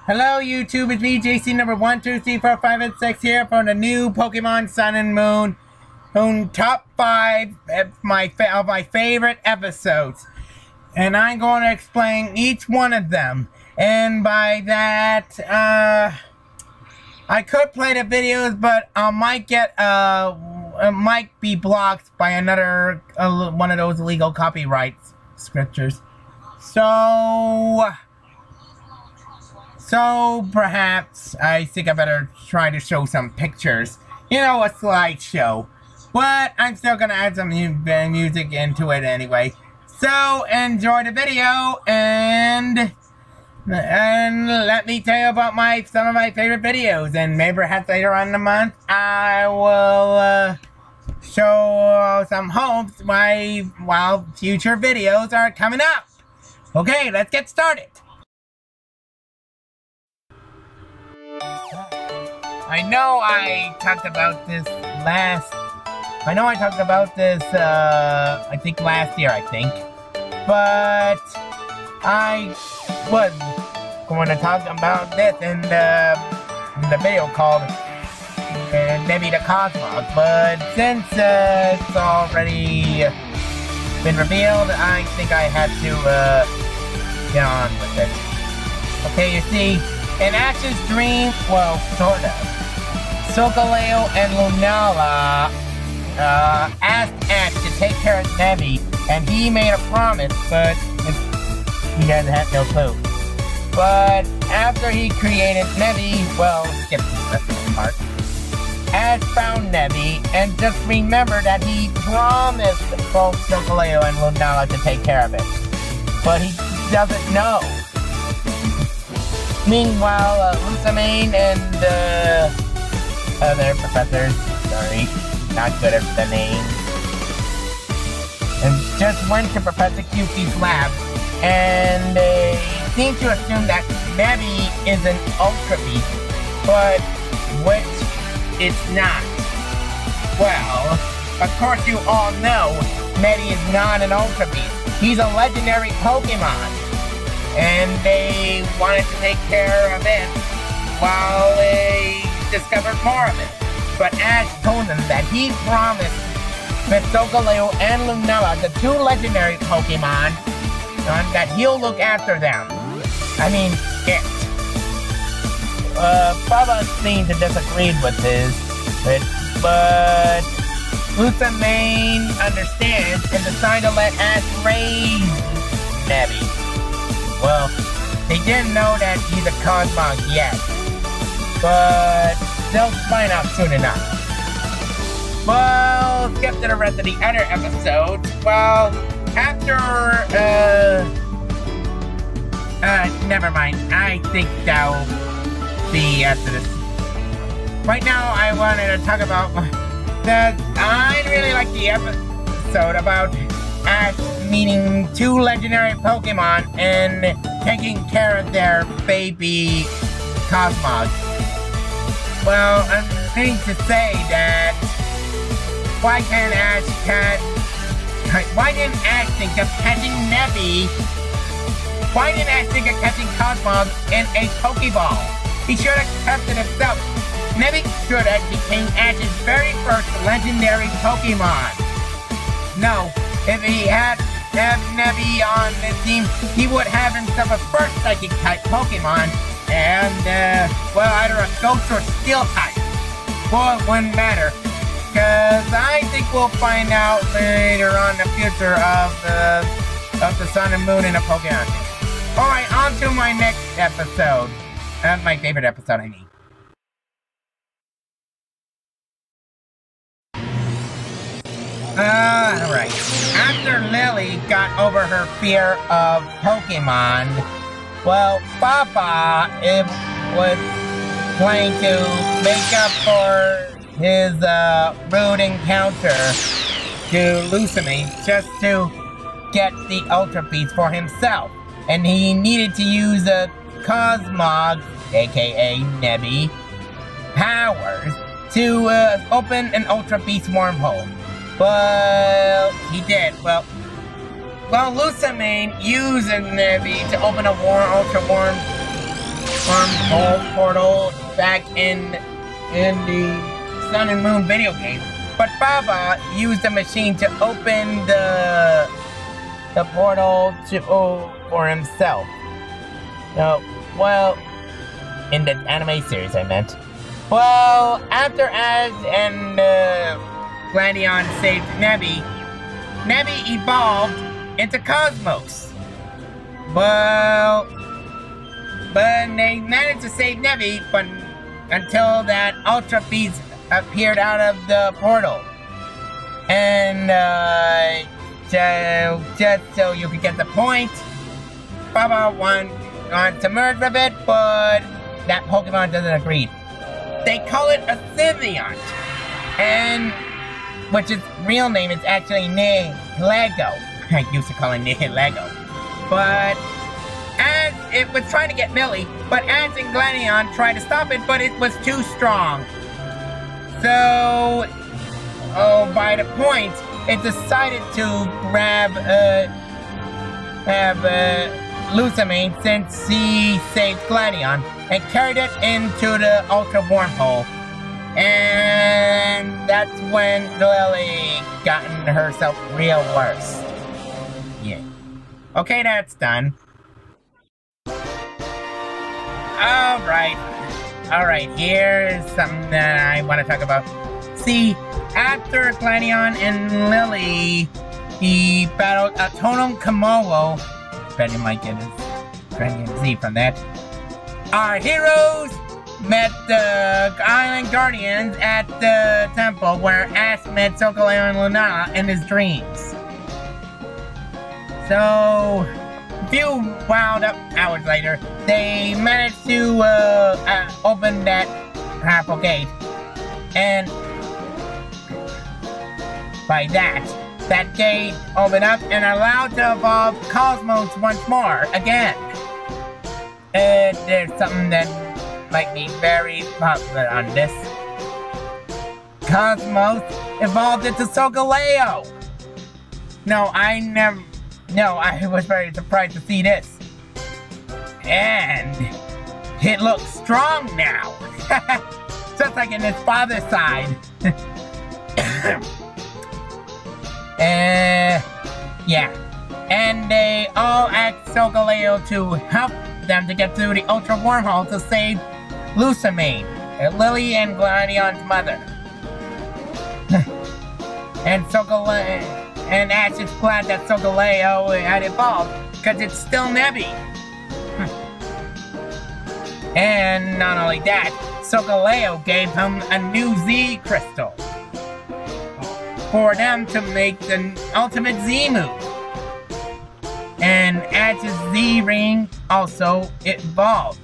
Hello YouTube, it's me JC number 1, 2, 3, 4, 5, and 6 here for the new Pokemon Sun and Moon top 5 of my favorite episodes. And I'm going to explain each one of them. And by that, I could play the videos, but I might get, it might be blocked by another, one of those illegal copyright scriptures. So perhaps I think I better try to show some pictures. You know, a slideshow. But I'm still gonna add some music into it anyway. So enjoy the video and let me tell you about some of my favorite videos. And maybe perhaps later on in the month I will show some hopes while future videos are coming up. Okay, let's get started. I know I talked about this I think last year, but I was going to talk about this in the video called maybe the Cosmos, but since it's already been revealed, I think I had to get on with it. Okay, you see, in Ash's dream, well, sort of, Solgaleo and Lunala asked Ash to take care of Eevee, and he made a promise, but he doesn't have no clue. But after he created Eevee, well, skip the rest of the part, Ash found Eevee and just remembered that he promised both Solgaleo and Lunala to take care of it. But he doesn't know. Meanwhile, Lucamane and other professors, sorry, not good at the names, and just went to Professor Cupid's lab, and they seem to assume that Eevee is an Ultra Beast, but which it's not. Well, of course you all know Eevee is not an Ultra Beast. He's a legendary Pokemon, and they wanted to take care of it while they discovered more of it. But Ash told them that he promised with Solgaleo and Lunala, the two legendary Pokemon, that he'll look after them. I mean, it. Bubba seemed to disagree with this, but Lucamane understands and decided to let Ash raise Eevee. Well, they didn't know that he's a Cosmog yet, but they'll find out soon enough. Well, skip to the rest of the other episodes. Well, after, never mind. I think that'll be after this. Right now, I wanted to talk about I really like the episode about Ash meeting two legendary Pokemon and taking care of their baby Cosmog. Well, I'm going to say that why didn't Ash think of catching Eevee? Why didn't Ash think of catching Cosmog in a Pokeball? He should have kept it himself. Eevee should have became Ash's very first legendary Pokemon. No, if he had Eevee on this team, he would have himself a first Psychic type Pokemon, and, well, either a Ghost or Steel type. Well, it wouldn't matter, because I think we'll find out later on the future of the Sun and Moon in a Pokemon. Alright, on to my next episode. My favorite episode, I mean. Alright. After Lily got over her fear of Pokemon, well, Papa was planning to make up for his rude encounter to Lucamane just to get the Ultra Beast for himself. And he needed to use a Cosmog, aka Eevee, powers to open an Ultra Beast wormhole. Well, he did. Well, Lucamane used Eevee to open a Ultra wormhole portal back in the Sun and Moon video game. But Baba used the machine to open the portal for himself. No, well, in the anime series, I meant. Well, after Ash and Gladion saved Nebby evolved into Cosmos. Well, but they managed to save Nebby, but until that Ultra Beast appeared out of the portal. And just so you could get the point, Baba wants to merge with it, but that Pokemon doesn't agree. They call it a Symbiont, and which its real name is actually Lego. I used to call it Lego. But as it was trying to get Millie, but Ash and Gladion tried to stop it, but it was too strong. So, by the point, it decided to grab Lucamine since he saved Gladion and carried it into the Ultra Wormhole. And that's when Lily gotten herself real worse. Yeah. Okay, that's done. Alright, here's something that I want to talk about. See, after Gladion and Lily, he battled a Totem Komodo. Bet you might get his trending Z from that. Our heroes met the Island Guardians at the temple where Ash met Solgaleo and Lunala in his dreams. So, a few wound up hours later, they managed to open that purple gate. And by that gate opened up and allowed to evolve Cosmos once more, again. There's something that might be very popular on this. Cosmos evolved into Solgaleo! I was very surprised to see this. And it looks strong now! Just like in his father's side. Yeah. And they all asked Solgaleo to help them to get through the Ultra Wormhole to save Lucamine, Lily and Gladion's mother. And Ash is glad that Solgaleo had evolved, because it's still Nebby. And not only that, Solgaleo gave him a new Z crystal for them to make the ultimate Z move. And Ash's Z ring also evolved.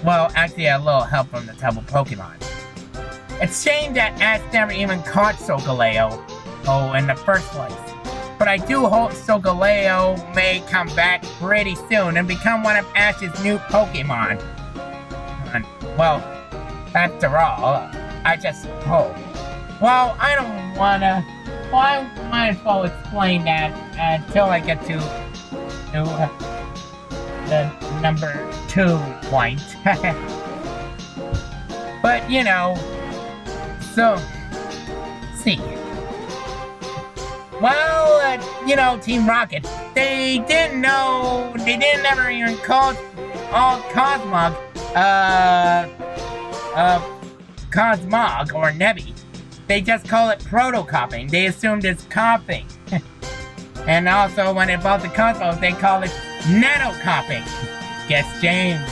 Well, actually a little help from the Temple Pokemon. It's a shame that Ash never even caught Solgaleo in the first place. But I do hope Solgaleo may come back pretty soon and become one of Ash's new Pokemon. Well, after all, I just hope. Well, I don't wanna... Well, I might as well explain that until I get to the number 2 point. But, you know, so, see. Well, you know, Team Rocket, they didn't ever even call all Cosmog, Cosmog or Nebby. They just call it proto-copping. They assumed it's copping. And also, when it evolved to Cosmos, they call it nano-copping. Guess James.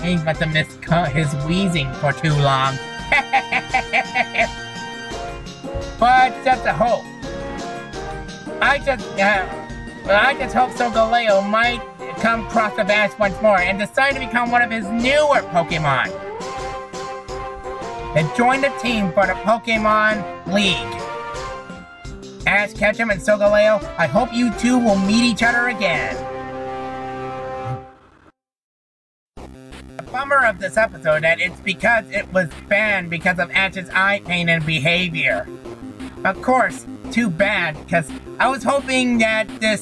He must have missed his wheezing for too long. But just a hope. I just hope Solgaleo might come across the Ash once more and decide to become one of his newer Pokemon. And join the team for the Pokemon League. Ash Ketchum and Solgaleo, I hope you two will meet each other again. The bummer of this episode that it's because it was banned because of Ash's eye pain and behavior. Of course, too bad, because I was hoping that this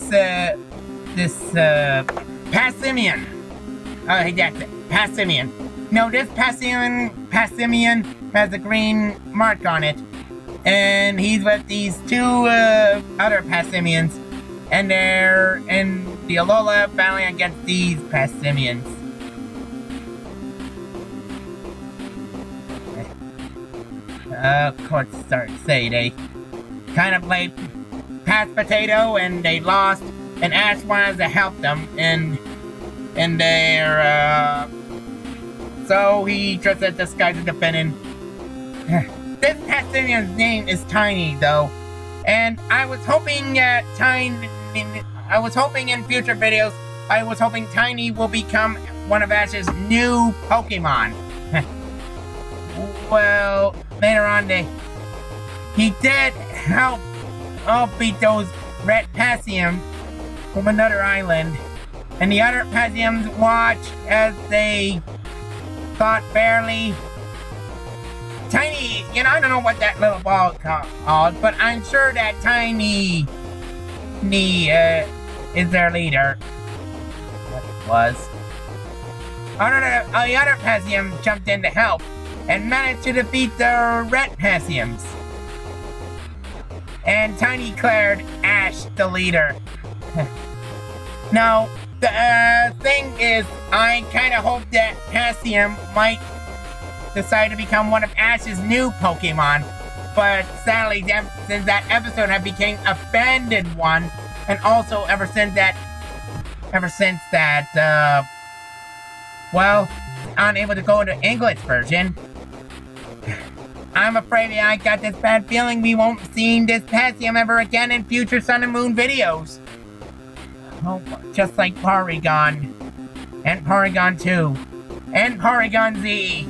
Passimian That's it. Passimian. No, this Passimian has a green mark on it. And he's with these two other Passimians. And they're in the Alola battling against these Passimians. Of course, say they kind of played past potato and they lost. And Ash wanted to help them in their, so he just disguised as defending. This Passimian's name is Tiny, though. And I was hoping in future videos, I was hoping Tiny will become one of Ash's new Pokemon. Well, later on, he did help beat those red Passimians from another island. And the other Passimians watched as they fought barely. Tiny, I don't know what that little ball called, but I'm sure that Tiny is their leader. What was? The other Passimian jumped in to help and managed to defeat the red Passimians. And Tiny declared Ash the leader. Now, the thing is, I kind of hope that Passimian might decide to become one of Ash's new Pokemon, but sadly, since that episode had became a abandoned one, and also ever since that, well, unable to go into English version, I'm afraid I got this bad feeling we won't see this Passimian ever again in future Sun and Moon videos. Oh, just like Porygon, and Porygon 2, and Porygon Z.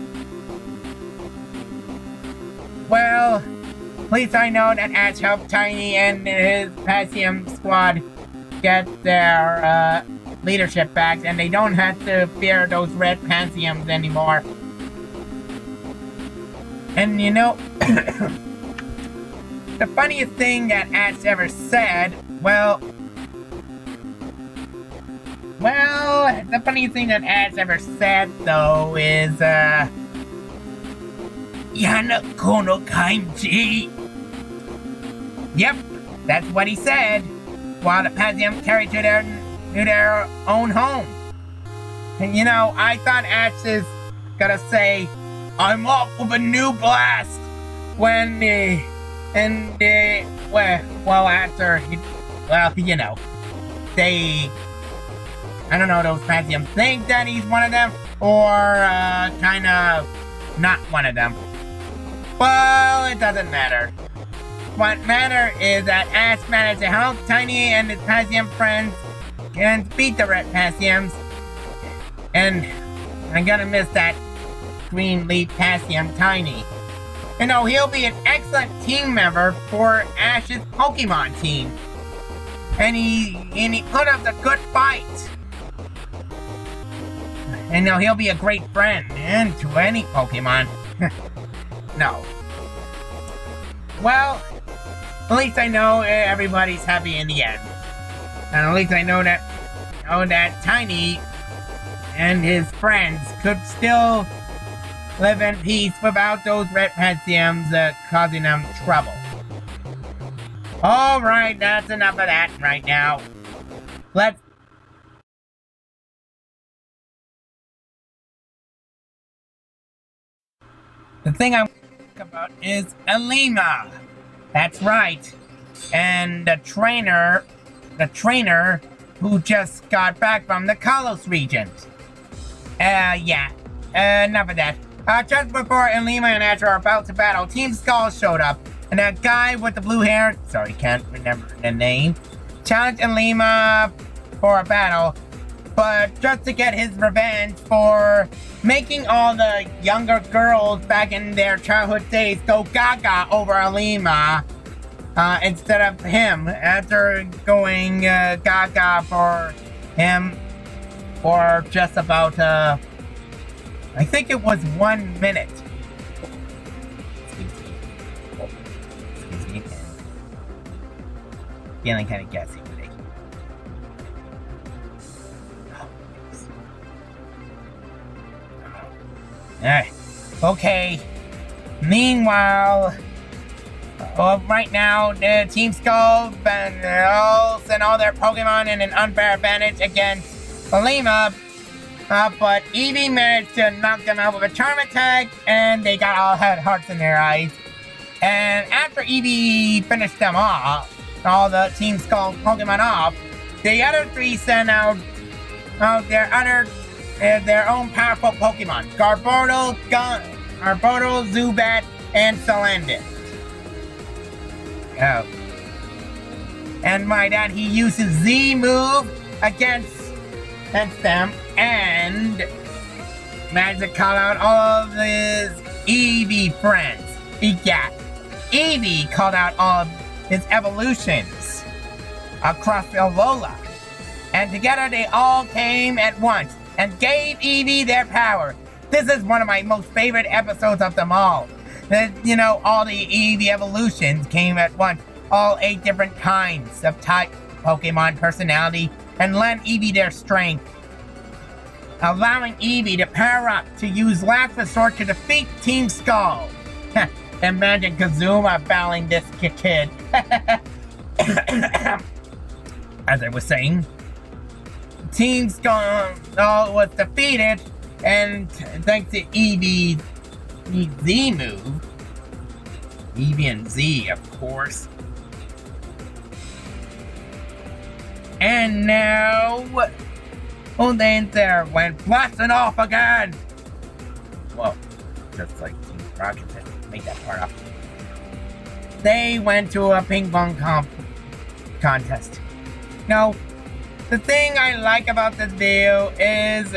Well, at least I know that Ash helped Tiny and his Passimian squad get their leadership back, and they don't have to fear those red Passimians anymore. And the funniest thing that Ash ever said, the funniest thing that Ash ever said, though, is, Yana kono kainji. Yep, that's what he said, while the Passimians carried to their own home. And I thought Ash is gonna say, I'm off with a new blast, I don't know, those Passimians think that he's one of them, or, kind of not one of them. Well, it doesn't matter. What matters is that Ash managed to help Tiny and his Passimian friends and beat the red Passimians. And I'm gonna miss that green leaf Passimian Tiny. He'll be an excellent team member for Ash's Pokemon team. And he put up a good fight. And he'll be a great friend, and to any Pokemon. No. Well, at least I know everybody's happy in the end. And at least I know that Tiny and his friends could still live in peace without those red Passimians causing them trouble. Alright, that's enough of that right now. The thing I want to talk about is Alima. That's right. And the trainer who just got back from the Kalos region. Yeah. Enough of that. Just before Alima and Ash are about to battle, Team Skull showed up. And that guy with the blue hair, sorry, can't remember the name, challenged Alima for a battle. But just to get his revenge for making all the younger girls back in their childhood days go gaga over Alima instead of him, after going gaga for him for just about, I think it was 1 minute. Excuse me. Feeling kind of gassy today. Okay. Meanwhile, right now, the Team Skull sent all their Pokemon in an unfair advantage against Lima. But Eevee managed to knock them out with a Charm Attack, and they all had hearts in their eyes. And after Eevee finished them off, all the Team Skull Pokemon off, the other three sent out their own powerful Pokemon: Garbodor, Zubat, and Salandit. Oh. And my dad, he uses Z move against them and managed to call out all of his Eevee friends. Eevee called out all of his evolutions across Alola. And together they all came at once and gave Eevee their power. This is one of my most favorite episodes of them all. You know, all the Eevee evolutions came at once. All 8 different kinds of type, Pokemon, personality, and lent Eevee their strength, allowing Eevee to power up to use last resort to defeat Team Skull. Imagine Kazuma battling this kid. As I was saying, Team Skull was defeated, and thanks to Eevee's Z move, Eevee and Z, of course. And now, there went blasting off again. Well, just like Team Rocket did. Make that part up. They went to a ping pong contest. Now, the thing I like about this video is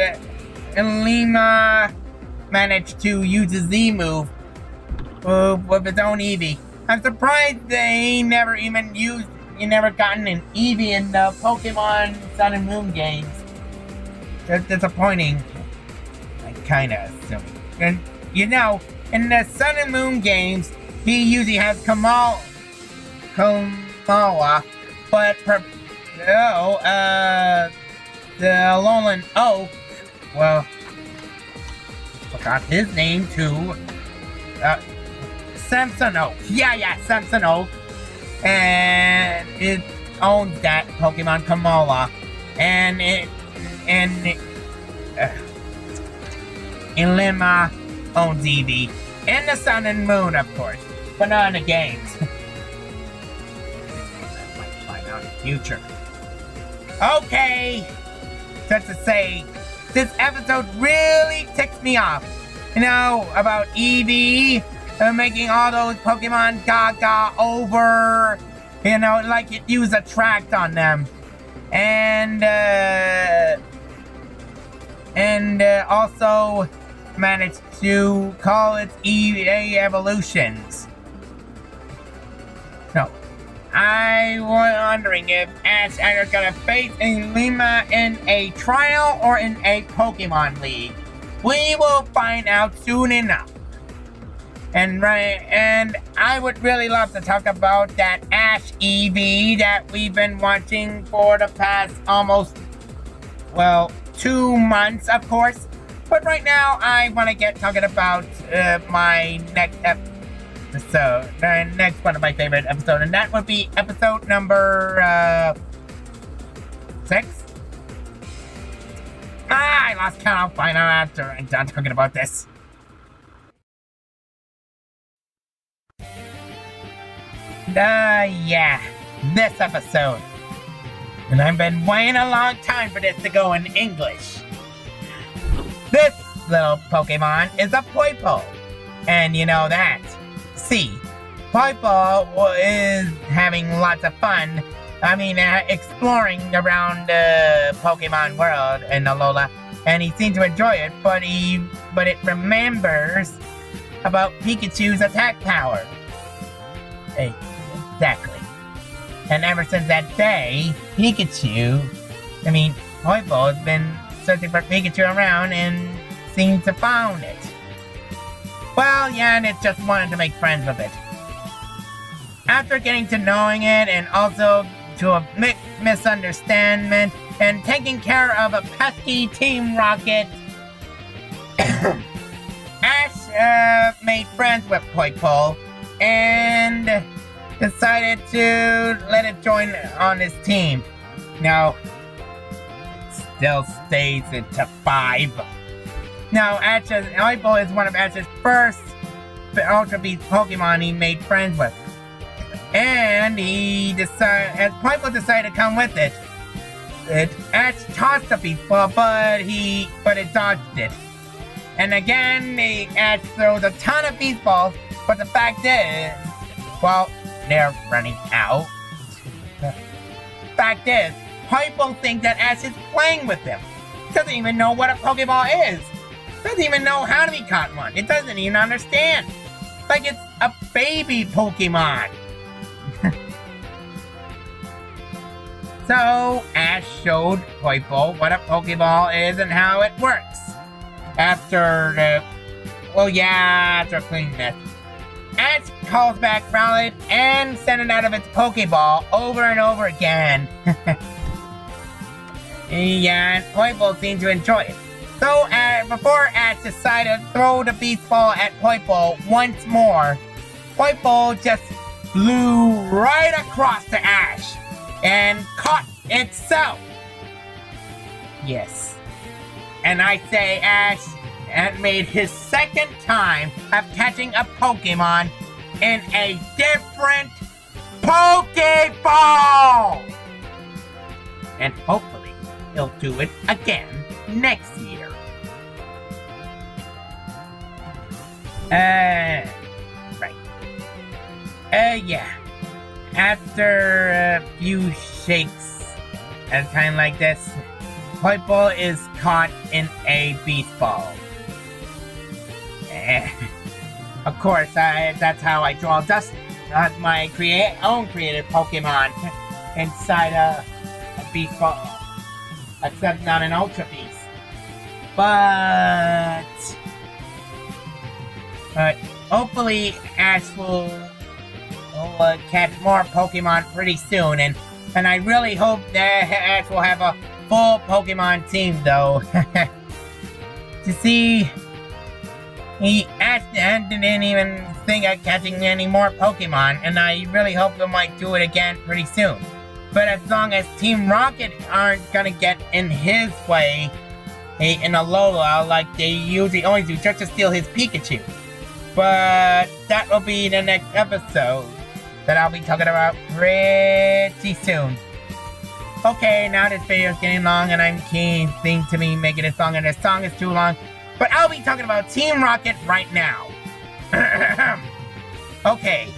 Lima managed to use a Z move with his own Eevee. I'm surprised they never gotten an Eevee in the Pokemon Sun and Moon games. That's disappointing. I kinda assuming. And you know, in the Sun and Moon games, he usually has Kamala, but the Alolan Oak, well, forgot his name too. Senoue. Yeah, Senoue. And it owns that Pokemon Kamala. And Lima owns Eevee. In the Sun and Moon, of course. But not in the games. I might find out in the future. Okay. Just to say, this episode really ticks me off. You know, about Eevee making all those Pokemon gaga over. You know, like it used attract on them. And also managed to call its Eevee evolutions. So, I was wondering if Ash are gonna face Lima in a trial or in a Pokemon League. We will find out soon enough. And I would really love to talk about that Ash Eevee that we've been watching for the past almost, well, 2 months, of course. But right now, I want to get talking about my next episode, the next one of my favorite episodes, and that would be episode number 6. I lost count. I'll find out after I'm done talking about this. Yeah, this episode. And I've been waiting a long time for this to go in English. This little Pokemon is a Poipo. And you know that. See, Poipo is having lots of fun. I mean, exploring around the Pokemon world in Alola. And he seems to enjoy it, but it remembers about Pikachu's attack power. Hey, exactly. And ever since that day, Poipo has been searching for Pikachu around and seems to found it. Well, yeah, and it just wanted to make friends with it. After getting to knowing it, and also to a misunderstanding, and taking care of a pesky Team Rocket, made friends with Poipole and decided to let it join on his team. Now, it still stays into 5. Now, Poipole is one of Ash's first Ultra Beast Pokemon he made friends with. And Poipole decided to come with it. Ash tossed the Beast Ball, but it dodged it. And again, Ash throws a ton of Beast Balls, but the fact is, well, they're running out. The fact is, Poipole thinks that Ash is playing with him. Doesn't even know what a Pokeball is. Doesn't even know how to be caught one. It doesn't even understand. Like it's a baby Pokemon. So, Ash showed Poipole what a Pokeball is and how it works. After cleaning this, Ash calls back Rowlet and sends it out of its Pokeball over and over again. Yeah, and Poipole seemed to enjoy it. So, before Ash decided to throw the Beast Ball at Poipole once more, Poipole just flew right across to Ash and caught itself. Yes. And I say Ash had made his second time of catching a Pokemon in a different Pokeball! And hopefully, he'll do it again next year. Right. Yeah. After a few shakes, kind of like this, Poipole is caught in a Beast Ball. Of course, that's how I draw Dusty, not my own created Pokemon inside a Beast Ball. Except not an Ultra Beast. But hopefully Ash will catch more Pokemon pretty soon, and I really hope that Ash will have a full Pokemon team, though. To see, Ash didn't even think of catching any more Pokemon, and I really hope they might do it again pretty soon. But as long as Team Rocket aren't gonna get in his way in a Alola like they usually always do, just to steal his Pikachu. But that will be the next episode that I'll be talking about pretty soon. Okay, now this video is getting long and I'm keen to me making it long, and this song is too long. But I'll be talking about Team Rocket right now. Okay.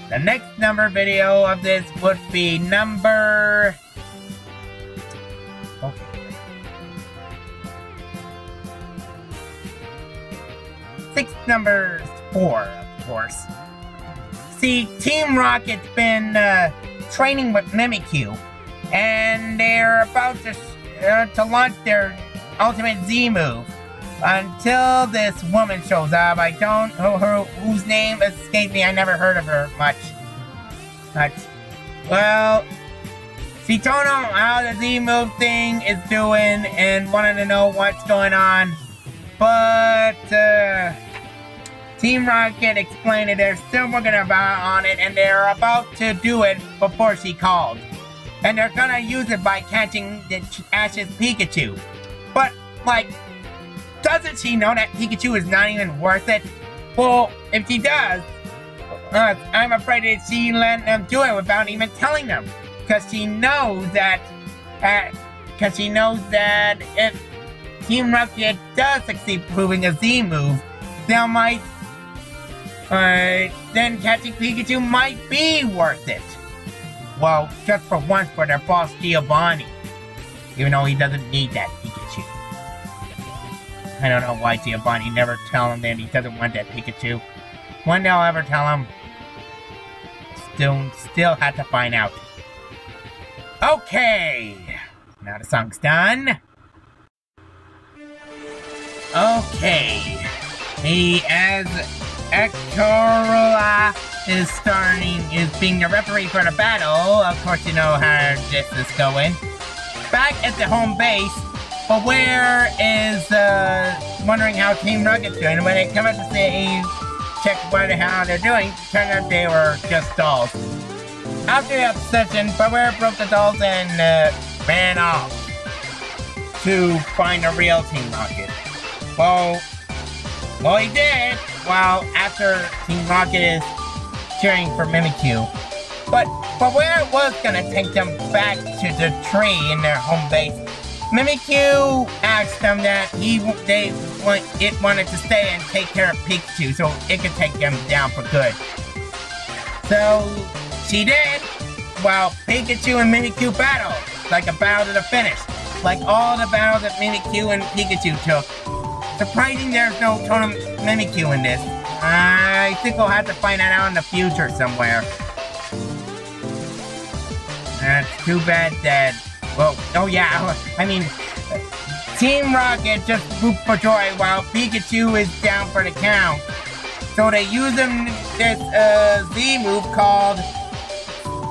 The next number video of this would be number... Okay. 4, of course. See, Team Rocket's been training with Mimikyu, and they're about to launch their Ultimate Z move. Until this woman shows up, I don't know whose name escaped me. I never heard of her much. But, well, she told them how the Z move thing is doing and wanted to know what's going on. But Team Rocket explained that they're still working on it, and they're about to do it before she called. And they're gonna use it by catching Ash's Pikachu. But, like, doesn't she know that Pikachu is not even worth it? Well, if she does, I'm afraid that she let them do it without even telling them. Because she knows that if Team Rocket does succeed proving a Z move, they might, then catching Pikachu might be worth it. Well, just for once for their boss Giovanni. Even though he doesn't need that Pikachu. I don't know why Giovanni never tell him that he doesn't want that Pikachu. One day I'll ever tell him. Still have to find out. Okay. Now the song's done. Okay. As Ektorula is being the referee for the battle, of course you know how this is going. Back at the home base, but where is wondering how Team Rocket's doing. When they come out to say, check how they're doing, turned out they were just dolls. After the obsession, Beware broke the dolls and ran off to find a real Team Rocket. Well, he did. Well, after Team Rocket is cheering for Mimikyu. But Beware was gonna take them back to the tree in their home base. Mimikyu asked them that it wanted to stay and take care of Pikachu so it could take them down for good. So she did. Well, Pikachu and Mimikyu battled like a battle to the finish, like all the battles that Mimikyu and Pikachu took. Surprising there's no Totem Mimikyu in this. I think we'll have to find that out in the future somewhere. That's too bad that... Well, oh yeah, I mean, Team Rocket just whooped for joy while Pikachu is down for the count. So they use this Z move called...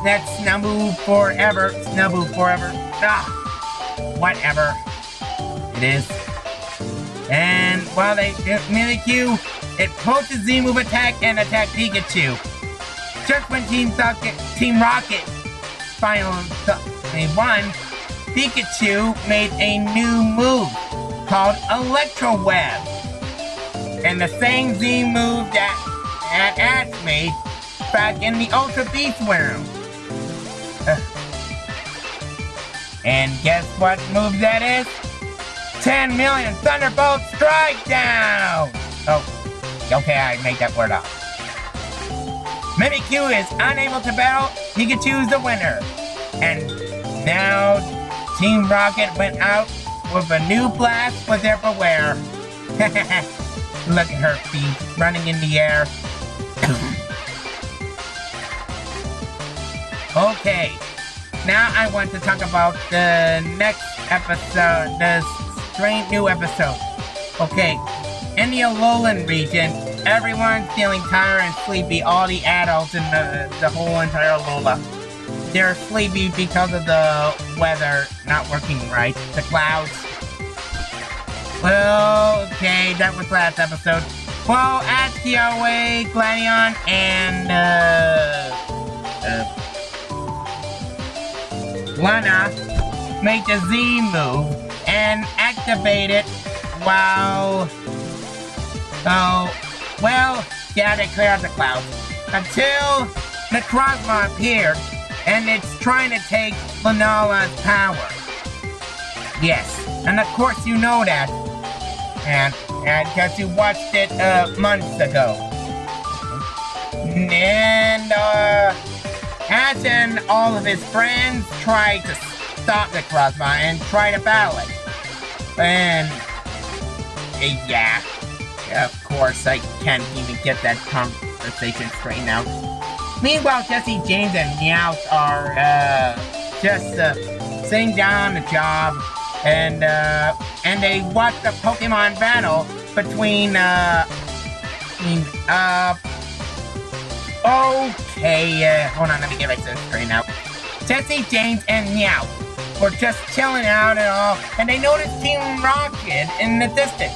That's Senoue Forever. Senoue Forever. Whatever it is. And while Mimikyu, it pulls the Z move attack and attack Pikachu. Just when Team Rocket finally won, Pikachu made a new move called Electro Web. And the same Z move that Ash made back in the Ultra Beast room. And guess what move that is? 10 million Thunderbolt Strike Down! Oh, okay, I made that word up. Mimikyu is unable to battle, Pikachu's the winner. And now Team Rocket went out with a new blast with their Beware. Look at her feet running in the air. Okay, now I want to talk about the next episode, the strange new episode. Okay, in the Alolan region, everyone's feeling tired and sleepy, all the adults in the whole entire Alola. They're sleepy because of the weather not working right, the clouds. Well, okay, that was last episode. Well, Askeaway, Gladion, and Lana made the Z move and activate it while... yeah, they cleared out the clouds. Until Necrozma appeared, and it's trying to take Lunala's power. Yes, and of course you know that. And because you watched it months ago. And Ash and all of his friends tried to stop Necrozma and try to battle it. And yeah, of course I can't even get that conversation straightened out. Meanwhile, Jesse, James, and Meowth are just sitting down on the job, and they watch the Pokemon battle between okay, hold on, let me get myself straightened out. Jesse, James, and Meowth were just chilling out and all, and they noticed Team Rocket in the distance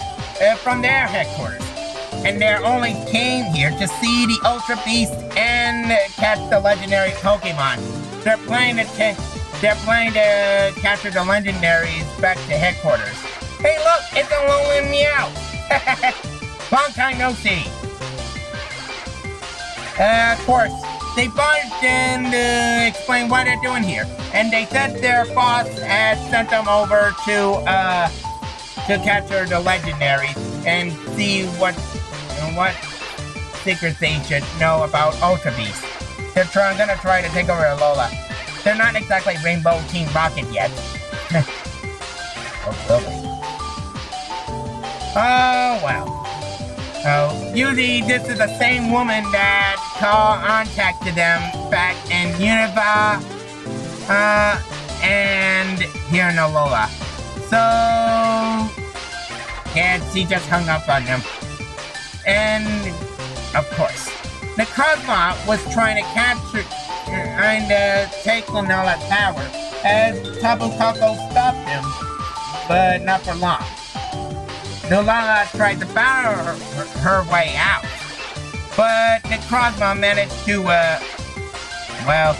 from their headquarters. And they only came here to see the Ultra Beast and catch the legendary Pokemon. They're planning to capture the legendaries back to headquarters. Hey look, it's Alolan Meowth! Long time no see. Of course, they bonded and explained what they're doing here. And they said their boss had sent them over to capture the legendaries and see what secrets they should know about Ultra Beast. They're gonna try to take over Alola. They're not exactly Rainbow Team Rocket yet. Oh, really? Oh, well. Oh, usually this is the same woman that contacted them back in Unova, and here in Alola. So, yeah, she just hung up on them. And, of course, Necrozma was trying to capture and take Lunala's power, as Tapu Koko stopped him, but not for long. Lunala tried to battle her way out. But Necrozma managed to, well,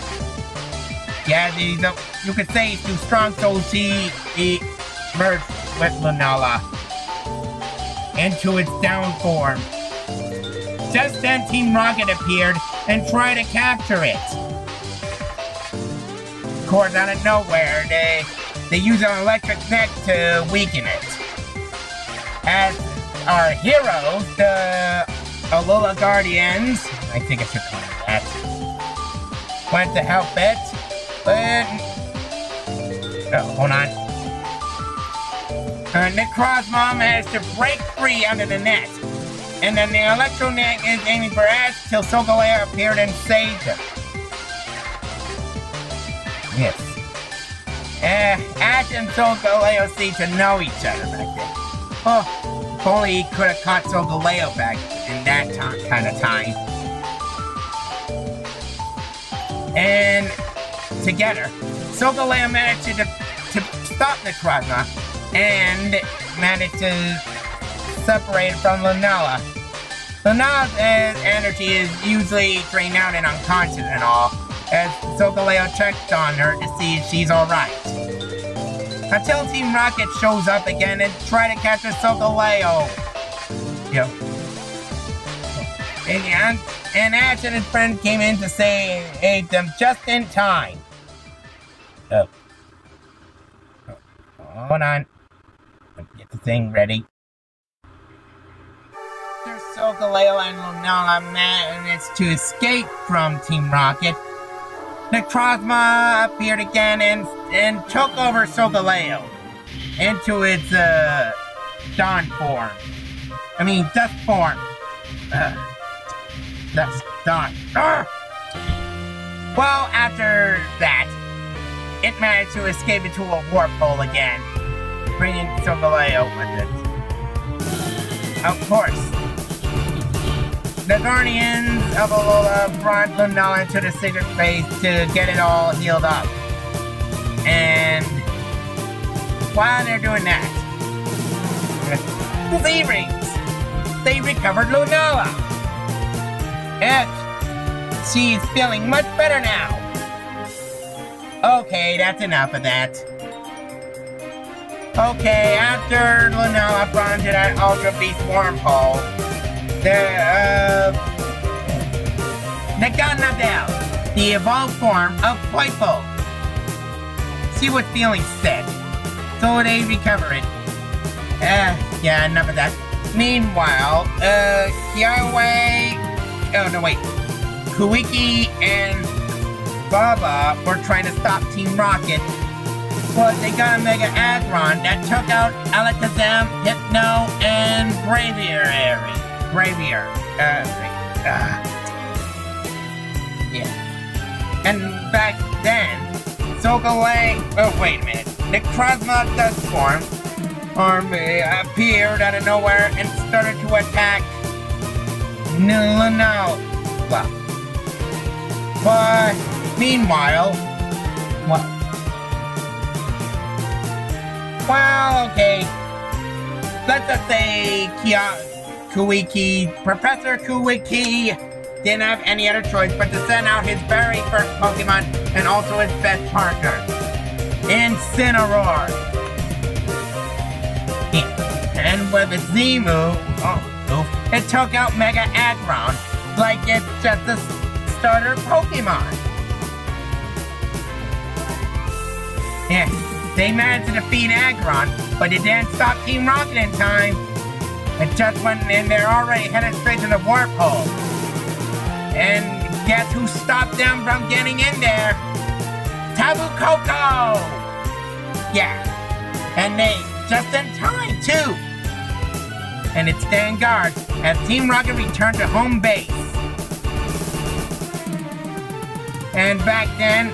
yeah, you could say he's too strong, so she merged with Lunala into its down form. Just then, Team Rocket appeared and tried to capture it. Of course, out of nowhere, they use an electric neck to weaken it. As our heroes, the Alola Guardians, I think I should call it that, went to help it, but... Oh, hold on. Necrozma managed to break free under the net, and then the Electro Net is aiming for Ash till Solgaleo appeared and saved her. Yes. Ash and Solgaleo seem to know each other back then. Oh, if only he could have caught Solgaleo back in that kind of time. And together, Solgaleo managed to stop Necrozma and managed to separate from Lunala. Lunala's energy is usually drained out and unconscious and all, as Solgaleo checked on her to see if she's alright. Until Team Rocket shows up again and try to capture Solgaleo. And Ash and his friend came in to save them just in time. Hold on. Get the thing ready. After Solgaleo and Lunala managed to escape from Team Rocket, Necrozma appeared again and took over Solgaleo into its dawn form. I mean, dust form. Dawn. Well, after that, it managed to escape into a warp hole again, bringing Solgaleo with it. Of course, the Guardians of Alola brought Lunala into the secret phase to get it all healed up. And while they're doing that, the Z-Rings, they recovered Lunala. And she's feeling much better now. Okay, that's enough of that. Okay, after Lunala brought into that Ultra Beast wormhole, Naganadel, the evolved form of Poipo. She was feeling sick, so they recover it. Yeah, enough of that. Meanwhile, Kuiki and Baba were trying to stop Team Rocket, but they got a Mega Aggron that took out Alakazam, Hypno, and Braviary. Yeah. And back then, Solgaleo, Necrozma dust form appeared out of nowhere and started to attack Lunala. But meanwhile, okay, let's just say Professor Kuiki didn't have any other choice but to send out his very first Pokemon and also his best partner, Senoue. And with its Z-move, it took out Mega Aggron like it's just a starter Pokemon. Yeah, they managed to defeat Aggron, but it didn't stop Team Rocket in time. It just went in there already headed straight to the warp hole. And guess who stopped them from getting in there? Tabu Koko! Yeah, and they just in time too. And it's stand guard as Team Rocket returned to home base. And back then,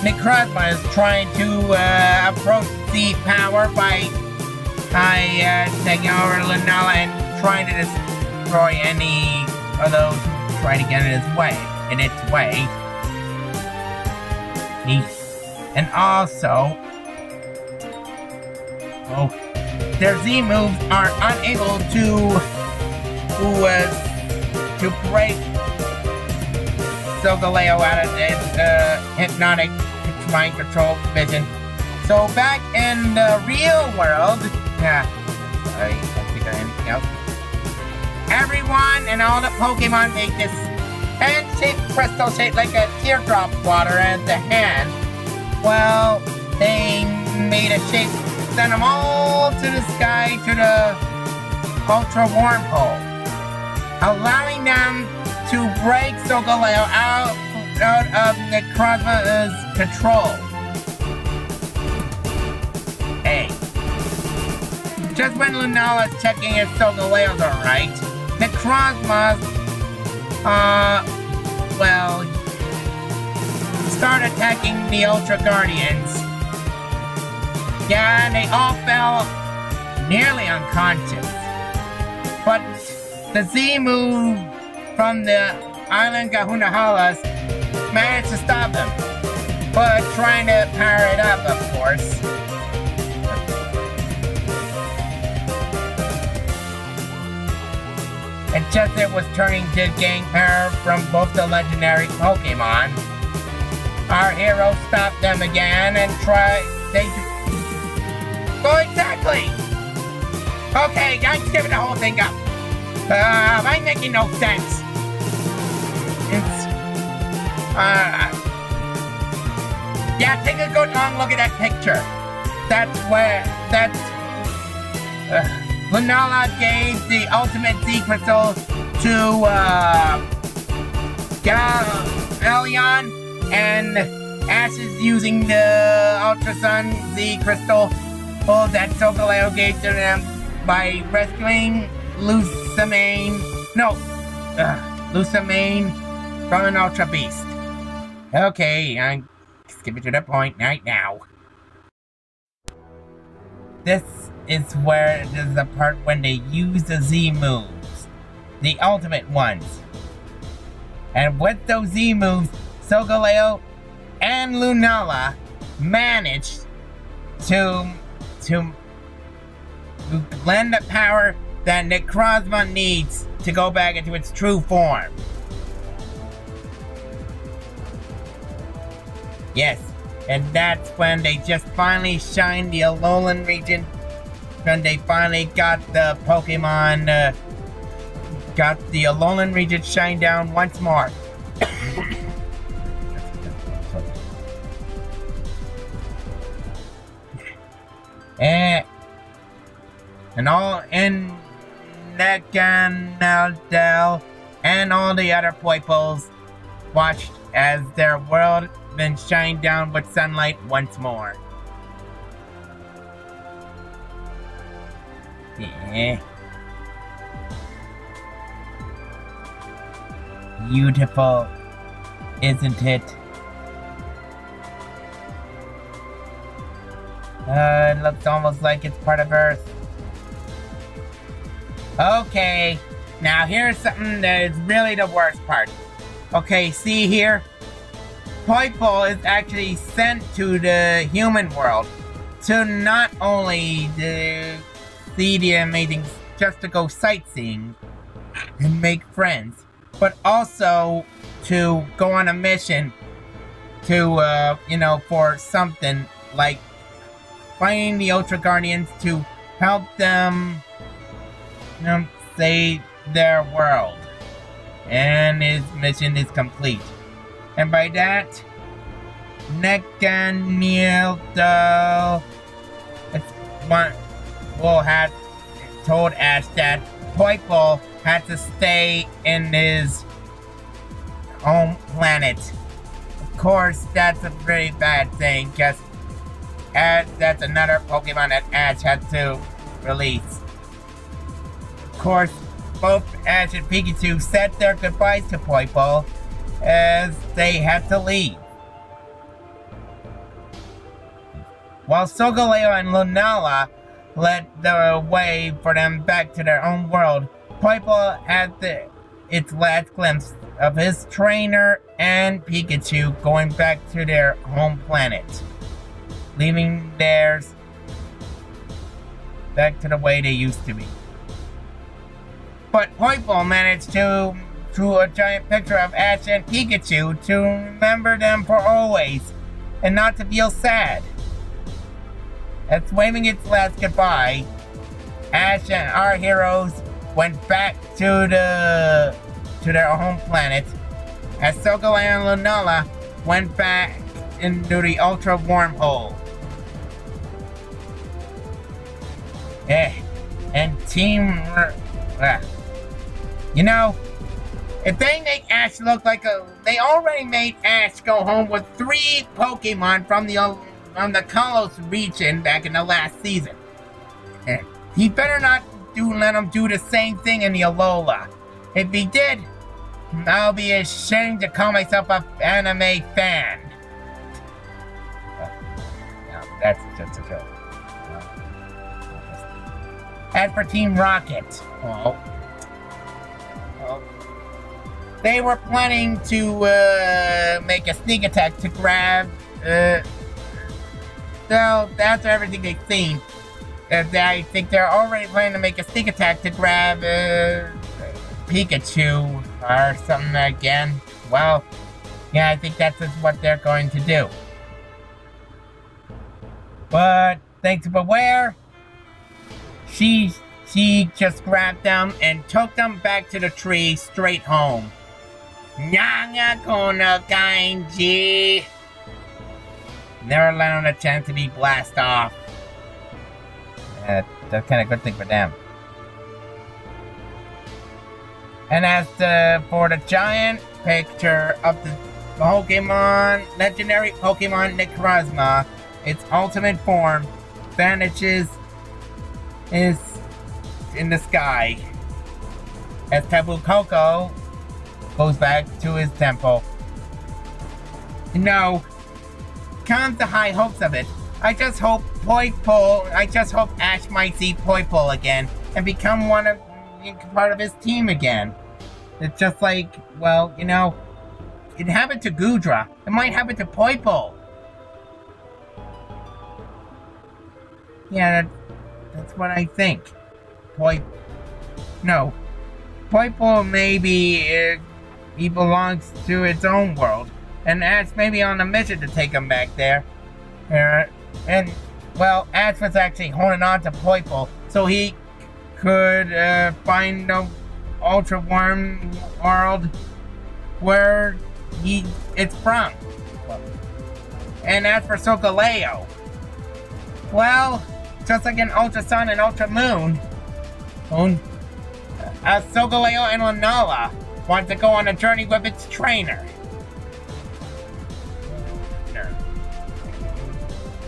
Necrozma is trying to approach the power by taking over Lunala and trying to destroy any of those who try to get in its way. And also, their Z moves are unable to break Solgaleo out of its hypnotic mind control vision. So back in the real world, I can't think of anything else. Everyone and all the Pokemon make this hand-shaped crystal shaped like a teardrop water as the hand. Well, they made a shape, sent them all to the sky to the Ultra Wormhole, allowing them to break Solgaleo out of Necrozma's control. Hey, just when Lunala's checking if Solgaleo's alright, Necrozma's, well, start attacking the Ultra Guardians. Yeah, they all fell nearly unconscious. But the Z move from the Island Gahunahalas managed to stop them. But trying to power it up, of course. And just as it was turning to gain power from both the legendary Pokemon, our hero stopped them again and Oh, exactly! Okay, I'm giving the whole thing up. I'm making no sense. It's, yeah, take a good long look at that picture. Lunala gave the ultimate Z crystal to, Elion, and Ash is using the Ultra Sun Z crystal that Solgaleo gave to them by rescuing Lucamane from an Ultra Beast. Okay, I'm skipping to the point right now. This is where there's the part when they use the Z moves, the ultimate ones. And with those Z moves, Solgaleo and Lunala managed to lend the power that Necrozma needs to go back into its true form. Yes, and that's when they just finally shined the Alolan region, when they finally got the Pokemon, got the Alolan region shined down once more. And all in Neganaldel and all the other Poiples watched as their world been shined down with sunlight once more. Yeah. Beautiful, isn't it? It looks almost like it's part of Earth. Okay, now here's something that is really the worst part. Okay, see here? Poipole is actually sent to the human world to not only see the amazing, just to go sightseeing and make friends, but also to go on a mission to, for something like finding the Ultra Guardians to help them, save their world. And his mission is complete. And by that, Neganaldel had told Ash that Poipole had to stay in his home planet. Of course, that's a very bad thing, because that's another Pokemon that Ash had to release. Of course, both Ash and Pikachu said their goodbyes to Poipole as they had to leave. While Solgaleo and Lunala led the way for them back to their own world, Poipole had its last glimpse of his trainer and Pikachu going back to their home planet, leaving theirs back to the way they used to be. But Poipole managed to drew a giant picture of Ash and Pikachu to remember them for always and not to feel sad. As waving its last goodbye, Ash and our heroes went back to their home planet, as Soko and Lunala went back into the Ultra Wormhole. And Team... you know, if they make Ash look like a... They already made Ash go home with 3 Pokemon from the Kalos region back in the last season. He better not let him do the same thing in the Alola. If he did, I'll be ashamed to call myself an anime fan. No, that's just a joke. As for Team Rocket, well, they were planning to make a sneak attack to grab, so after everything they've seen, I think they're already planning to make a sneak attack to grab Pikachu or something again. Well, yeah, I think that's just what they're going to do. But thanks to Beware, she just grabbed them and took them back to the tree straight home. Nyanga kono kanji. Never allowed a chance to be blasted off. That's kind of a good thing for them. And as for the giant picture of the Pokemon, legendary Pokemon Necrozma, its ultimate form vanishes is in the sky. As Tapu Koko goes back to his temple. You know, comes the high hopes of it. I just hope Ash might see Poipole again and become part of his team again. It's just like, well, you know, it happened to Gudra. It might happen to Poipole. Yeah, that's what I think. Poipole maybe he belongs to its own world, and Ash may be on a mission to take him back there. And, well, Ash was actually holding on to Poipole so he could find the Ultra Worm world where it's from. And as for Solgaleo, well, just like in Ultra Sun and Ultra Moon, Solgaleo and Lunala want to go on a journey with its trainer.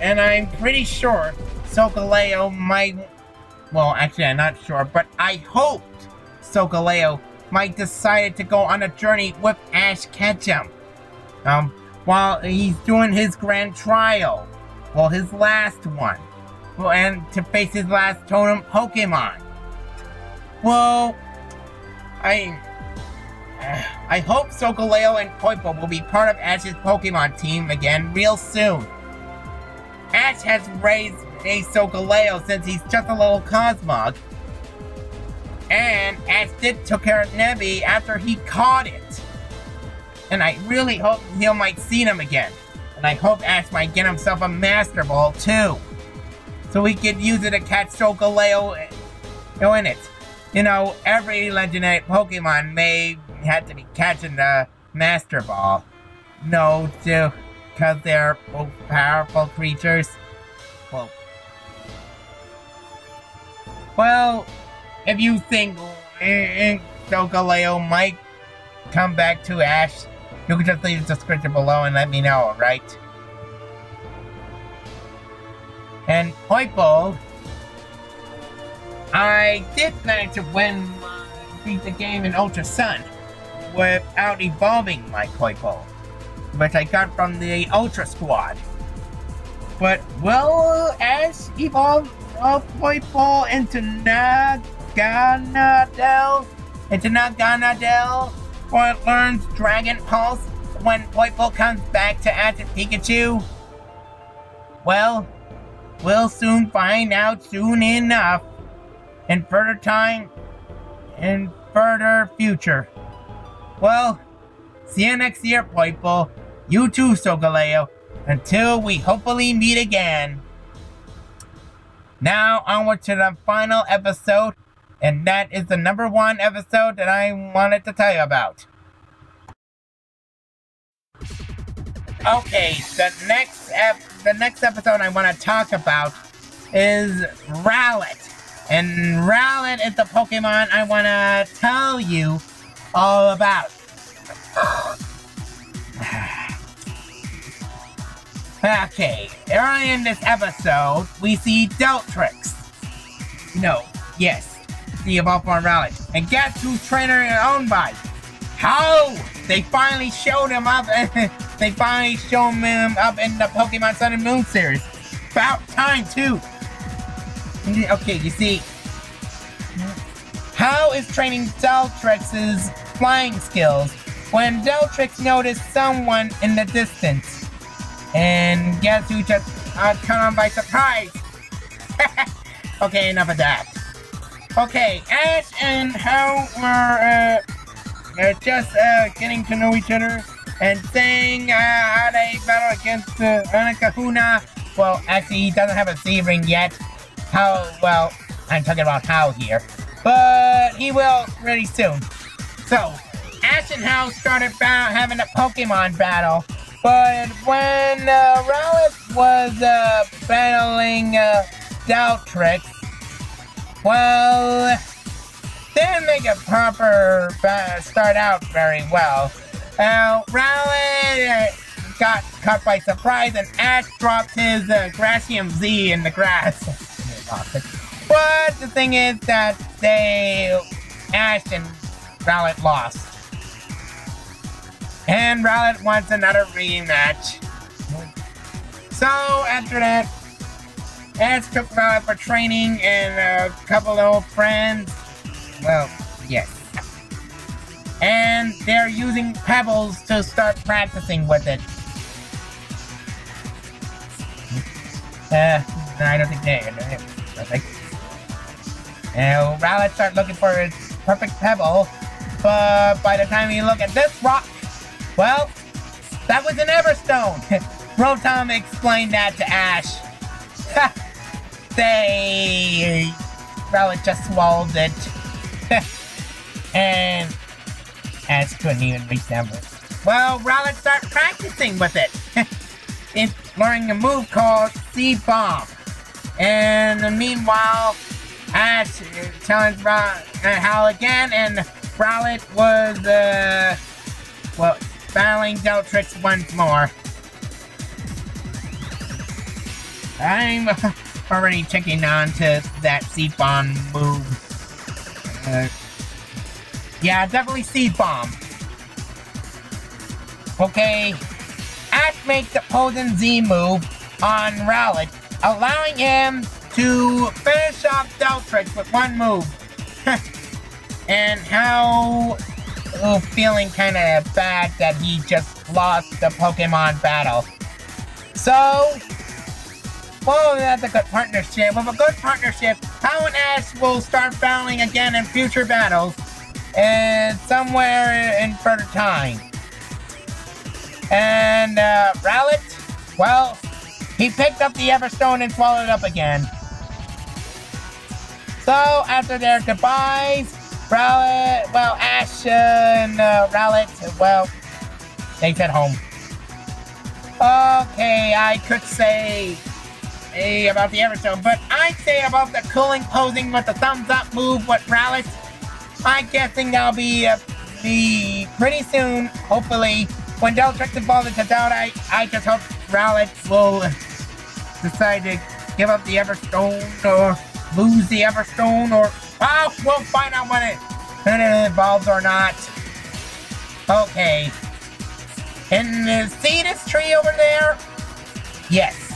And I'm pretty sure Solgaleo might... Well, actually, I'm not sure, but I hoped Solgaleo might decide to go on a journey with Ash Ketchum. While he's doing his grand trial. Well, his last one. Well, and to face his last totem Pokemon. Well, I hope Solgaleo and Poipole will be part of Ash's Pokemon team again real soon. Ash has raised a Solgaleo since he's just a little Cosmog. And Ash did took care of Nebby after he caught it. And I really hope he might see them again. And I hope Ash might get himself a Master Ball too. So he could use it to catch Solgaleo in it. You know, every legendary Pokemon may have to be catching the Master Ball. No, too. Because they're both powerful creatures. Well, if you think Solgaleo might come back to Ash, you can just leave the description below and let me know, alright? And Poipole, I did manage to beat the game in Ultra Sun without evolving my Poipole, which I got from the Ultra Squad. But will Ash evolve Poipole into Naganadel, or it learns Dragon Pulse when Poipole comes back to Ash's Pikachu? Well, we'll soon find out soon enough. In further time, in further future. Well, see you next year, people. You too, Sogaleo. Until we hopefully meet again. Now, onward to the final episode. And that is the #1 episode that I wanted to tell you about. Okay, the next episode I want to talk about is Rowlet. And Rowlet is the Pokemon I want to tell you all about. Okay, early in this episode, we see Deltrix. No, yes, the evolved form Rowlet. And guess whose trainer is owned by? How? They finally showed him up, they finally showed him up in the Pokemon Sun and Moon series. About time, too. Okay, you see, How is training Deltrix's flying skills when Deltrix noticed someone in the distance? And guess who just caught on by surprise? Okay, enough of that. Okay, Ash and How were just getting to know each other and saying how they battle against Anakahuna. Well, actually, he doesn't have a Z ring yet. How, well, I'm talking about How here. But he will pretty soon. So, Ash and How started having a Pokemon battle. But when Rowlet was battling Deltrix, well, didn't make a proper start out very well. Rowlet got caught by surprise and Ash dropped his Gracium Z in the grass. But the thing is that Ash and Rowlet lost. And Rowlet wants another rematch. So after that, Ash took Rowlet for training and a couple of old friends. Well, yes. And they're using pebbles to start practicing with it. No, I don't think they're perfect. Now, Rowlet started looking for his perfect pebble, but by the time you look at this rock, well, that was an Everstone. Rotom explained that to Ash. Rowlet just swallowed it. And Ash couldn't even reach them. Well, Rowlet started practicing with it. It's learning a move called C-Bomb. And meanwhile, Ash challenged How again, and Rowlet was, well, battling Deltrix once more. I'm already checking on to that Seed Bomb move. Yeah, definitely Seed Bomb. Okay, Ash makes the Poison Z move on Rowlet, allowing him to finish off Deltrix with one move. And How feeling kind of bad that he just lost the Pokemon battle. So, well, that's a good partnership. With a good partnership, How and Ash will start battling again in future battles, and somewhere in further time. And Rowlet, well, he picked up the Everstone and swallowed it up again. So after their goodbyes, Rowlet, well, Ash and Rowlet, well, they head home. Okay, I could say about the Everstone, but I'd say about the cooling posing with the thumbs up move with Rowlet. I'm guessing that'll be pretty soon, hopefully. When Deltrix evolves into Doubt, I just hope Rowlet will decide to give up the Everstone or lose the Everstone, or we'll find out when it evolves or not. Okay. And see this tree over there? Yes.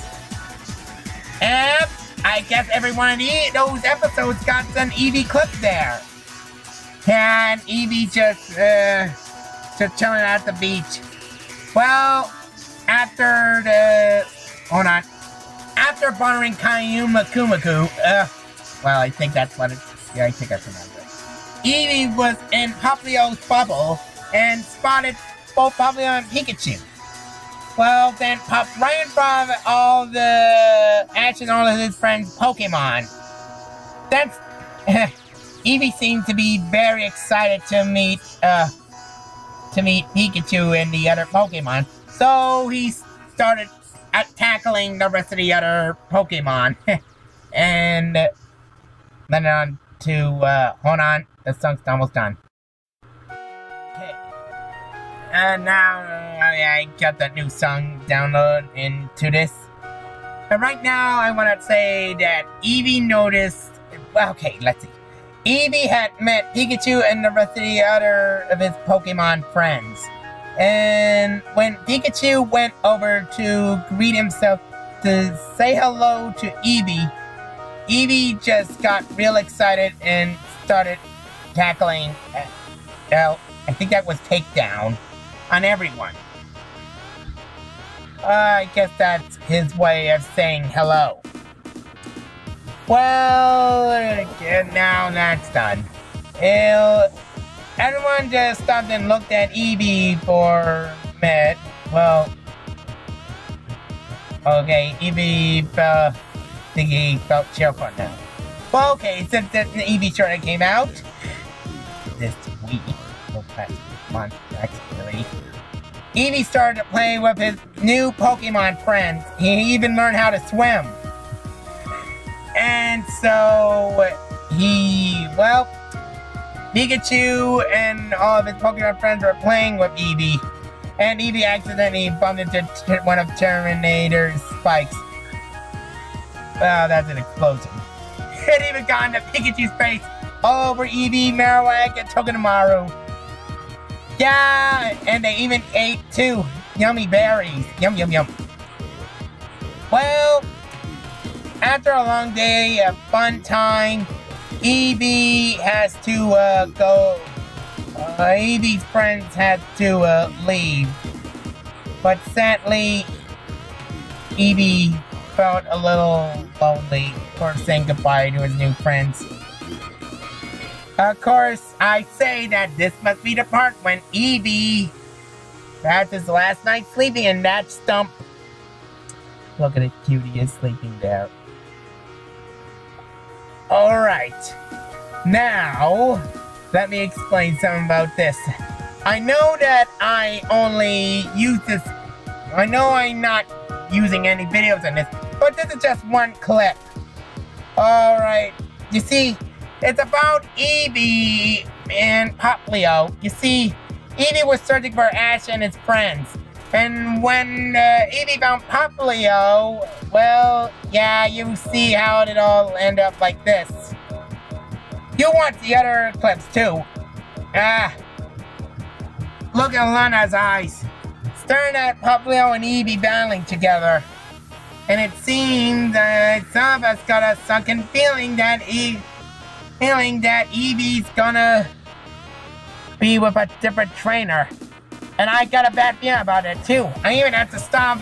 And I guess every one of those episodes got an Eevee clip there. And Eevee just chilling at the beach. Well, after after bartering Kayuma Kumaku, well, I think that's what it, yeah, I think that's another. Eevee was in Poplio's bubble and spotted both Poplio and Pikachu. Well, then popped right in front of all the Ash and all of his friends' Pokemon. That's, Eevee seemed to be very excited to meet Pikachu and the other Pokemon. So he started tackling the rest of the other Pokemon. And then on to, hold on, the song's almost done. Okay. And now I got the new song download into this. And right now I want to say that Eevee noticed, well, okay, let's see. Eevee had met Pikachu and the rest of the other of his Pokemon friends. And when Pikachu went over to greet himself to say hello to Eevee, Eevee just got real excited and started tackling, well, I think that was takedown on everyone. I guess that's his way of saying hello. Well, now that's done. Everyone just stopped and looked at Eevee for a minute. Well, okay, Eevee felt cheerful now. Well, okay, since the Eevee short came out this week, well, past month, actually, Eevee started playing with his new Pokemon friends. He even learned how to swim. And so, well, Pikachu and all of his Pokemon friends were playing with Eevee. And Eevee accidentally bumped into one of Terminator's spikes. Well, that's an explosion. It even got into Pikachu's face, all over Eevee, Marowak, and Togedemaru. Yeah, and they even ate 2 yummy berries. Yum, yum, yum. Well, after a long day of fun time, Eevee has to go. Eevee's friends had to leave. But sadly, Eevee felt a little lonely for saying goodbye to his new friends. Of course, I say that this must be the part when Eevee had his last night sleeping in that stump. Look at it, cutie is sleeping there. Alright, now, let me explain something about this. I know that I only use this, I know I'm not using any videos on this, but this is just one clip. Alright, you see, it's about Eevee and Poplio. You see, Eevee was searching for Ash and his friends. And when Eevee found Poplio, well, yeah, you see how it all ended up like this. You watch the other clips too. Look at Lana's eyes, staring at Poplio and Eevee battling together. And it seems that some of us got a sunken feeling that Eevee's gonna be with a different trainer. And I got a bad feeling about it too. I even have to stop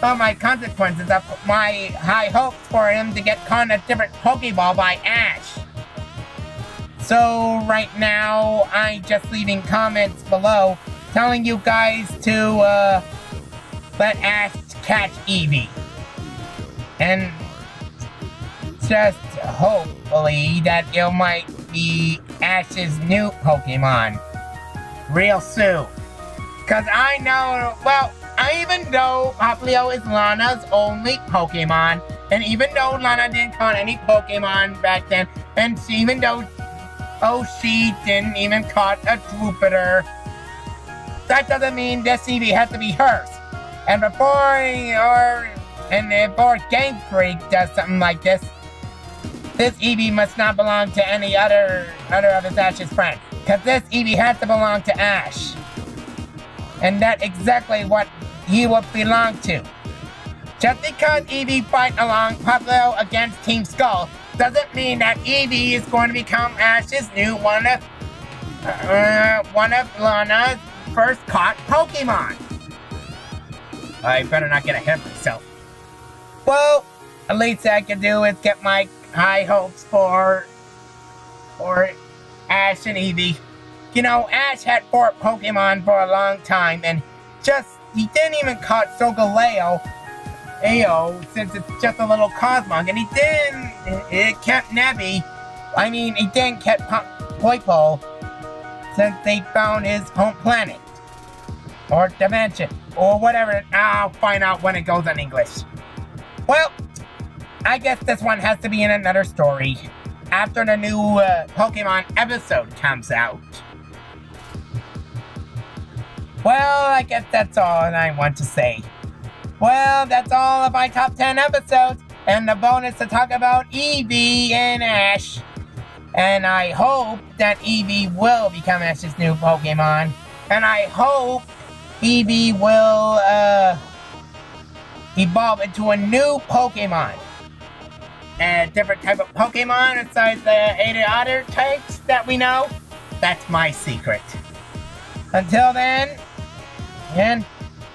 all my consequences of my high hopes for him to get caught in a different Pokeball by Ash. So right now, I'm just leaving comments below telling you guys to let Ash catch Eevee. And just hopefully that it might be Ash's new Pokemon real soon. Cause I know, well, even though Poplio is Lana's only Pokemon, and even though Lana didn't caught any Pokemon back then, and even though she didn't even caught a Jupiter, that doesn't mean this Eevee has to be hers. And before Game Freak does something like this Eevee must not belong to any other of his Ash's friends. Cause this Eevee has to belong to Ash. And that's exactly what he would belong to. Just because Eevee fight along Poplio against Team Skull doesn't mean that Eevee is going to become Ash's new one of Lana's first caught Pokemon. I better not get ahead of myself. Well, the least I can do is get my high hopes for Ash and Eevee. You know, Ash had 4 Pokemon for a long time, and he didn't even caught Solgaleo, since it's just a little Cosmog, and it kept Nebby. I mean, he didn't catch Poipo, since they found his home planet, or dimension, or whatever. I'll find out when it goes in English. Well, I guess this one has to be in another story, after the new Pokemon episode comes out. Well, I guess that's all I want to say. Well, that's all of my top 10 episodes, and the bonus to talk about Eevee and Ash. And I hope that Eevee will become Ash's new Pokemon. And I hope Eevee will evolve into a new Pokemon. A different type of Pokemon besides the 8 other types that we know. That's my secret. Until then, and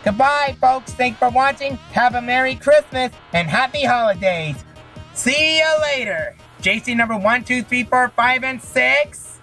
goodbye, folks. Thanks for watching. Have a Merry Christmas and Happy Holidays. See you later. JC number 1, 2, 3, 4, 5, and 6.